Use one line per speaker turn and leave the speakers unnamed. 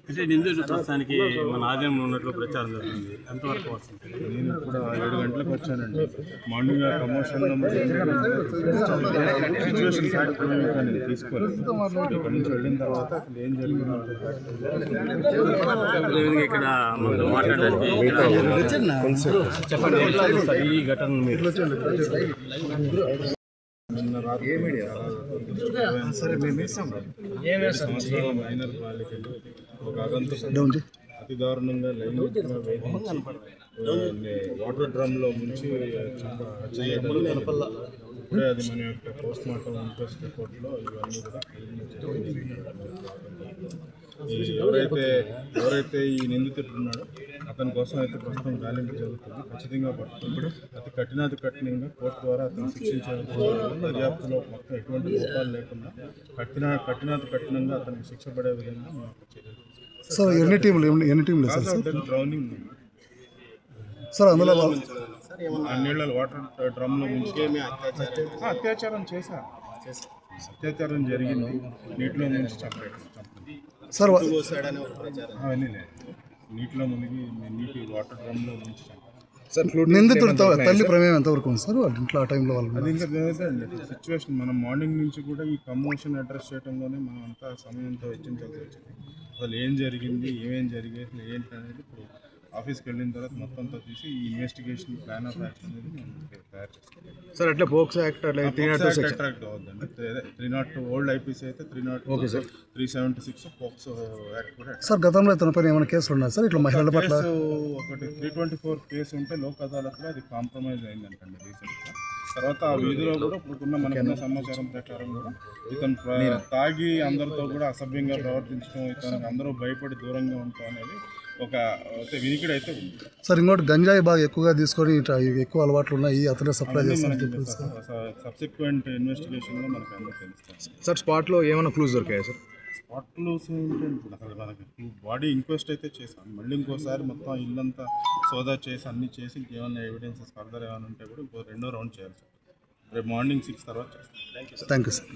అంటే నిందితుడు ప్రస్తుతానికి మన ఆదాయంలో ఉన్నట్లు ప్రచారం జరుగుతుంది. ఎంతవరకు వస్తుంది?
నేను కూడా 7 గంటలకు వచ్చానండి. మార్నింగ్ కమర్షియల్లో సిచ్యువేషన్ ఫ్యాక్ట్ తీసుకోలేదు. ఇక్కడ నుంచి వెళ్ళిన తర్వాత అసలు ఏం జరిగిందో
ఇక్కడ మనతో మాట్లాడడానికి చెప్పండి. ఈ ఘటన మీరు
నిన్న రాత్రి మైనర్ బాలికలు ఒక అగంతు అతి దారుణంగా లైంగికంగా వేధించి వాటర్ డ్రమ్లో ముంచి చేయడం. ఇప్పుడే అది మన యొక్క పోస్ట్ మార్టం ఇంక్వెస్ట్ రిపోర్ట్లో ఇవన్నీ కూడా ఎవరైతే ఈ నిందితుడు ఉన్నాడో అతని కోసం అయితే ప్రస్తుతం గాలింపు జరుగుతుంది. ఖచ్చితంగా పడుతుంది. అతి కఠినంగా కోర్టు ద్వారా అతను శిక్షించారు. దర్యాప్తులో మొత్తం ఎటువంటి లోపాలు లేకుండా కఠినంగా అతనికి శిక్ష పడే విధంగా
సార్ ఎన్ని టీంలు
డ్రౌనింగ్
సార్ అందులో
నీళ్ళ వాటర్ డ్రమ్లో ముంచి అత్యాచారం చేశారు. అత్యాచారం జరిగింది. నీటిలో ముంచి చంపాడు.
సార్
అవన్నీ లేదు. నీటిలో మునిగి నీటి వాటర్ డ్రమ్లో ముంచి
సార్ నిందితుడు తల్లి ప్రమేయం ఎంతవరకు ఉంది సార్ వాళ్ళ ఇంట్లో ఆ టైంలో వాళ్ళు?
అది ఇంకా లేదండి. సిచ్యువేషన్ మనం మార్నింగ్ నుంచి కూడా ఈ కమోషన్ అడ్రస్ చేయడంలోనే మనం అంతా సమయంతో వెచ్చించాల్సి వచ్చింది. అసలు ఏం జరిగింది, ఏమేం జరిగేది ఏంటి అనేది ఇప్పుడు ఆఫీస్కి వెళ్ళిన తర్వాత మొత్తం అంతా తీసి ఈ ఇన్వెస్టిగేషన్ ప్లాన్ ఆఫ్ యాక్షన్ అనేది మనం తయారు చేస్తాం
సార్. అట్లా పోక్సో యాక్ట్
అట్రాక్ట్ అవుతుందండి. 302 ఓల్డ్ ఐపీసీ అయితే 302,
ఓకే సార్,
376 పోక్సో యాక్ట్ కూడా.
సార్ గతంలో ఇతని పైన ఏమైనా కేసులు ఉన్నాయి సార్ ఇట్లా మహిళల పట్ల?
ఒకటి 324 కేసు ఉంటే లోక్ అదాలత్లో అది కాంప్రమైజ్ అయిందంటండి రీసెంట్గా. తర్వాత ఆ వీధిలో కూడా ఇప్పుడున్న మనకున్న సమాచారం ప్రకారం కూడా ఇతను తాగి అందరితో కూడా అసభ్యంగా ప్రవర్తించడం, ఇతనికి అందరూ భయపడి దూరంగా ఉంటాం అనేది ఒక వినికిడి అయితే ఉంది
సార్. ఇంకోటి గంజాయి బాగా ఎక్కువగా తీసుకొని ఎక్కువ అలవాట్లు ఉన్నాయి, అతనే సప్లై చేస్తారు.
సబ్సిక్వెంట్ ఇన్వెస్టిగేషన్లో మనకు అన్నీ తెలుస్తాయి
సార్. స్పాట్లో ఏమైనా క్లూస్ దొరికాయి సార్?
స్పాట్ క్లూస్ ఏంటంటే అసలు మనకి బాడీ ఇంక్వెస్ట్ అయితే చేసాం. మళ్ళీ ఇంకోసారి మొత్తం ఇల్లంతా సోదా చేసి అన్నీ చేసి ఇంకేమైనా ఎవిడెన్సెస్ ఫర్దర్ ఏమైనా ఉంటే కూడా ఇంకో 2వ రౌండ్ చేయాల్సి ఉంటుంది. రేపు మార్నింగ్ 6 తర్వాత చేస్తాం.
Thank you sir.